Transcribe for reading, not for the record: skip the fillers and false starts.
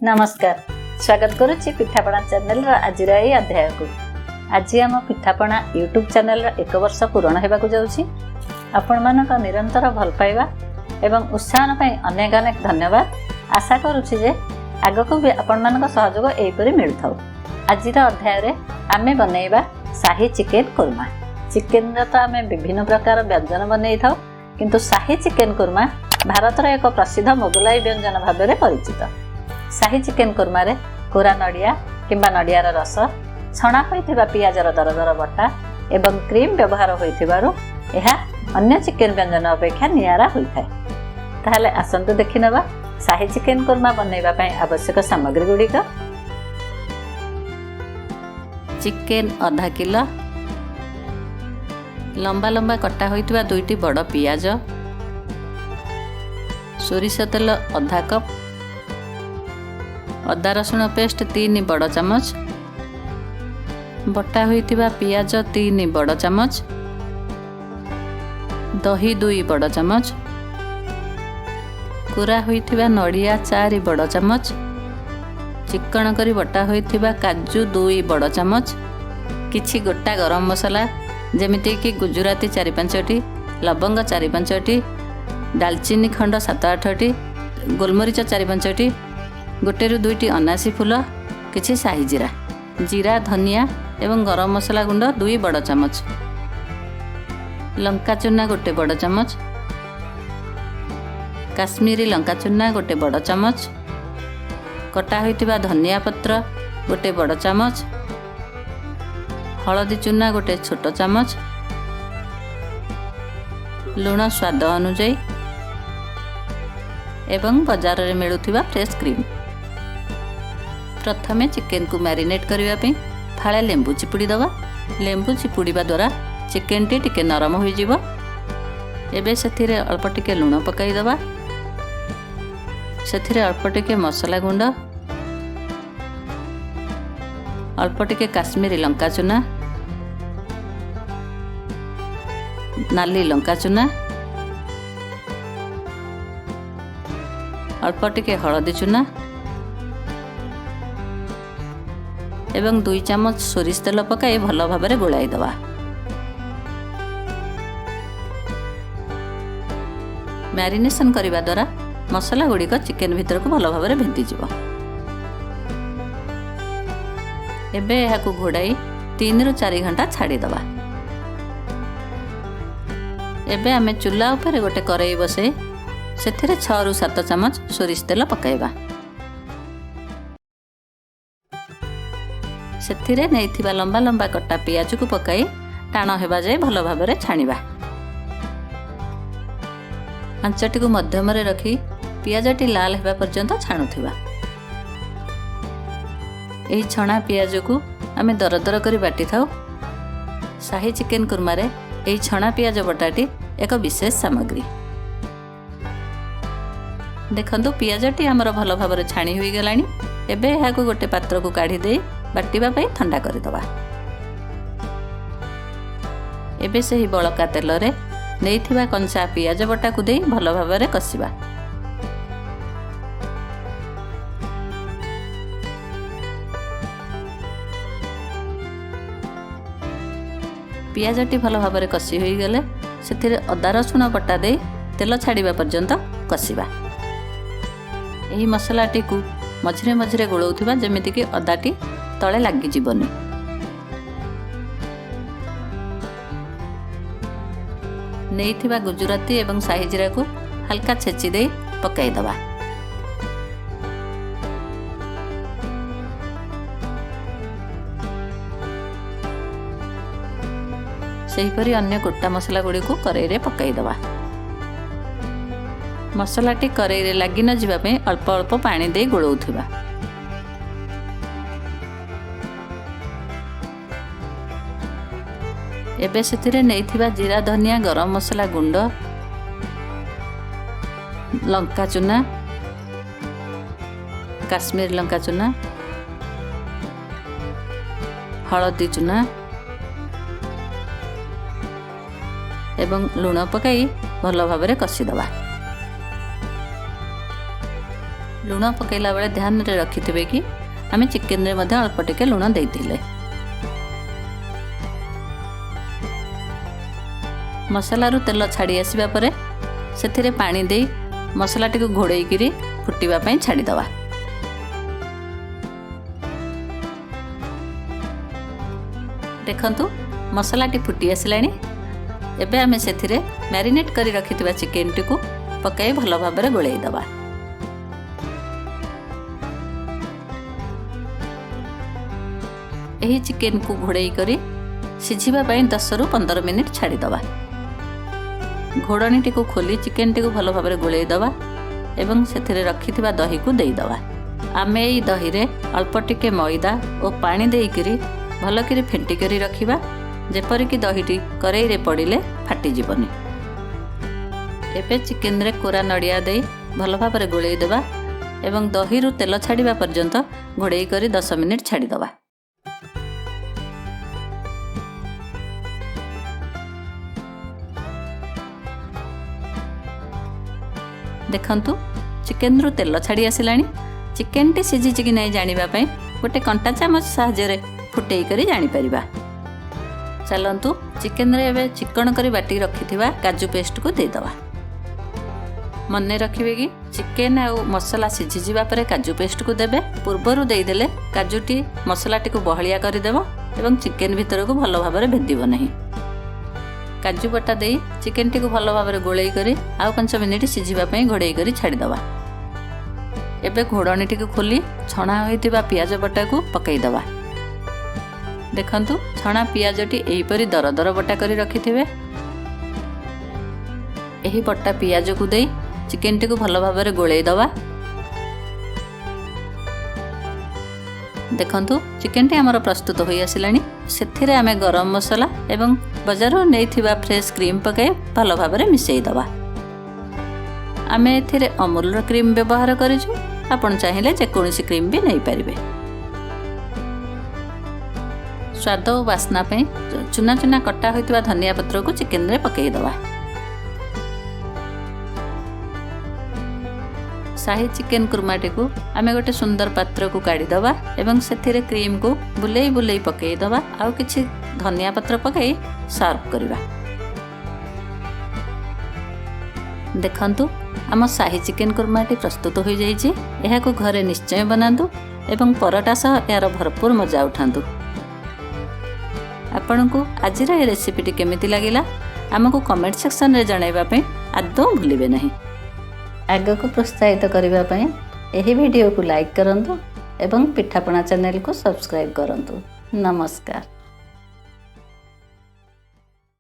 नमस्कार, स्वागत करुच्ची पिठापणा चैनल आज अध्याय को। आज आम पिठापणा यूट्यूब चैनल 1 वर्ष पूरण होगा जाऊँगी। आपण मानक निरंतर भल पाइबा एवं उत्साहन पाई अनेक अनेक धन्यवाद। आशा करुच्ची जे आगक भी आपण मानक सहयोग एहीपरि मिलु थाउ। आज अध्याय आमे बनैबा शाही चिकेन कुरमा। चिकेन तो आमे विभिन्न प्रकार व्यंजन बनै थाउ, किंतु शाही चिकेन कुरमा भारतर एक प्रसिद्ध मोगलाई व्यंजन भाव में परिचित। शाही चिकेन कुरमा रे कोरा नड़िया किंबा नड़ियार रस, छणा होइथिबा पियाजर दरदर बटा एवं क्रीम व्यवहार होइथिबारु एहा अन्य चिकेन व्यंजन अपेक्षा नियारा होइथाय। ताहले आसंतु देखि नबा शाही चिकेन कुरमा बनैबा पई आवश्यक सामग्री गुड़िक। चिकेन आधा किलो, लंबा लंबा कटा होइथिबा 2टी बड़ पियाज, सोरिष तेल आधा कप, अदा रसुण पेस्ट 3 बड़ चमच, बटा होइथिबा पियाज 3 बड़ चमच, दही 2 बड़ चमच, कुरा होइथिबा नड़िया 4 बड़ चमच, चिकन करी बटा होइथिबा काजू 2 बड़ चमच, किछि गोटा गरम मसला जेमिति कि गुजराती 4-5टी, लवंग 4-5टी, दालचीनी खंड 7-8टी, गोलमरीच 4-5टी, 1-2टी अनासी फूल, किछि शाही जीरा, जीरा धनिया एवं गरम मसला गुंड 2 बड़ चमच, लंका चूना 1 बड़ चमच, काश्मीरी लंका चूना 1 बड़ चमच, कटा होइतिबा धनिया पत्र 1 बड़ चमच, हलदी चूना 1 छोट चमच, लुण स्वाद अनुଯାयी एवं बाजार रे मिलुथिबा फ्रेश क्रीम। प्रथमे चिकेन को मैरिनेट करबा पे फाळे लेंबू चिपुड़ी दवा। लेंबू चिपुड़ीबा द्वारा चिकेन टी टिके नरम होई जिवो। एबे सेथिरे अल्प टिके लुण पकाई दवा। सेथिरे अल्प टिके मसाला गुंड, अल्प टिके काश्मीरी लंका चूना, नाली लंका चूना, अल्प टिके हलदी चूना एवं 2 चमच सोरिष तेल पकाई भल भाव में गोलाई दवा। मैरिनेशन करने द्वारा मसला गुड़िक चिकेन भीतर को भल भाव में भेदी जीव। एबे यहाकू घोड़ाई 3 ରୁ 4 घंटा छाड़ी दवा। एबे आमे चूल्हा उपरे गोटे कड़ाई बसे सेथिरे 6 ରୁ 7 चमच सोरिष तेल पकाइबा। सेथिरे नैथिबा लंबा लंबा कटा पियाज को पकाई टाण हेबा जाय भल भाव में छाणिबा। आंचटी को मध्यम रे रखी पियाजटी लाल हेबा पर्यंत छाणुथिबा। एही छणा पियाज को आमे दरदर करी बाटी थाउ। शाही चिकेन कुरमा रे एही छणा पियाज बटाटी एक विशेष सामग्री। देखंतु पियाजटी हमर भल भाव में छाणी होई गलानी। एबे एहाकू गोटे पात्र को काढ़ी दे बाटिबा पई ठंडा करि दबा। एबे सही बळका तेल रे नैथिबा कंचा पियाज बटा को दे भल भाव में कसिबा। पियाजटी भल भाव में कसी होई गले सेथिरे अदा रसुण बटा दे तेल छाड़िबा पर्यंत कसिबा। एही मसलाटी को मझिरे मझिरे गोलौथिबा जेमिति कि अदाटी तळे लागि जीवनी। नैथिबा गुजराती एवं शाही जीरा को हल्का छेची दे पकाई दबा। सेहीपरि अन्य गोटा मसला गुड़ी को कड़ाई रे पकाई दबा। मसलाटी कड़ाई रे लागि न जिबा पे अल्प अल्प पानी दे गोलौथिबा। एबे सेथिरे नैथिबा जीरा धनिया गरम मसला गुंड, लंका चूना, काश्मीर लंका चूना, हलदी चूना एवं लुण पकाई भल भाव में कसी दबा। लुण पकैला बेले ध्यान रे रखिथिबे कि आमे चिकेन रे मध्ये अल्प टिके लुण देइथिले। मसला रु तेल छाड़ी आसीबा परे सेथिरे पानी देई मसला टिको घोड़ेई किरी फुटिबा पई छाड़ी दवा। देखंतु मसलाटी फुटी आसिलानी। एबे आमे सेथिरे मैरिनेट करी रखिथिबा चिकेन टिको पकाई भलो भाबरे गोळेई दवा। एही चिकेन को घोड़ेई करी सिझिबा पई 10 रु 15 मिनिट छाड़ी दवा। घोड़नी टिको खोली चिकेन टिको भलो भाबरे गोळेई दवा एवं सेथिरे रखिथिबा दही को देई दवा। आमे एई दही रे अल्प टिके मैदा और पानी देई करी भलो करी फेंटी करी रखिबा जेपरि कि दहीटी करेई रे पड़िले फाटी जीवनी। एबे चिकेन रे कोरा नड़िया देई भलो भाबरे गोळेई देबा एवं दही रु तेल छाड़िबा पर्यंत घोड़ेई करी 10 मिनिट छाड़ी दवा। देखंतु चिकेन रु तेल छाड़ी आसिलानी। चिकेन टी सिझिछि कि नै जानिबा पई गोटे कंटा चामच साहाय्य रे फुटेई करी जानि परिबा। चलंतु चिकेन रे एबे चिकन करी बाटी रखिथिबा काजू पेस्ट को दे दवा। मने रखिबे कि चिकेन आ मसला सिझि जिबा परे काजू पेस्ट को देबे। पूर्वरु देई देले काजूटी मसलाटी को बहलिया करी देबो एवं चिकेन भीतर को भलो भाबरे भेदिबो नहीं। काजू बटा देई चिकेन टी को भलो भाबरे गोळेई करी आ 5 मिनिट सिझिबा पई घोड़ेई करी छाड़ी दवा। एबे घोड़नी टी को खोली छणा होइतिबा पियाज बटा को पकई दवा। देखंतु छणा पियाजटी एही परी दर दर बटा करी रखिथिबे। एही बटा पियाज को देई चिकेन टी को भलो भाबरे गोळेई दवा। देखंतु चिकेन टी हमर प्रस्तुत होई आसिलानी। सेथिरे आमे गरम मसला एवं बजारु नेइथिबा फ्रेश क्रीम पकाई भलो भाबरे मिसेई दवा। आमे एथिरे अमूल रो क्रीम व्यवहार करिछु। आपण चाहिले जे कोनोसी क्रीम भी नै परिबे। स्वाद और वासना पे चुना चुना कटा होइतिबा धनिया पत्र को चिकेन रे पकई दवा। शाही चिकेन कुर्माटी को आमे गोटे सुंदर पात्र को काढ़ी दवा एवं सेथिरे क्रीम को बुलेई बुलेई पकई दवा आउ किछि धनिया पत्र पकई सर्व करिबा। देखंतु आम शाही चिकेन कुर्माटी प्रस्तुत हो जाइछि। एहा को घरे निश्चय बनांतु एवं परोटा सह यार भरपूर मजा उठांतु। आपनको आज रेसिपीटी केमिति लागिला आमको कमेंट सेक्शन रे जणाइबा पई आदौ भूलिबे नहीं। आगे को प्रोत्साहित करिबा पई एही वीडियो को लाइक करंतु एवं पिठापଣା चैनल को सब्सक्राइब करंतु। नमस्कार।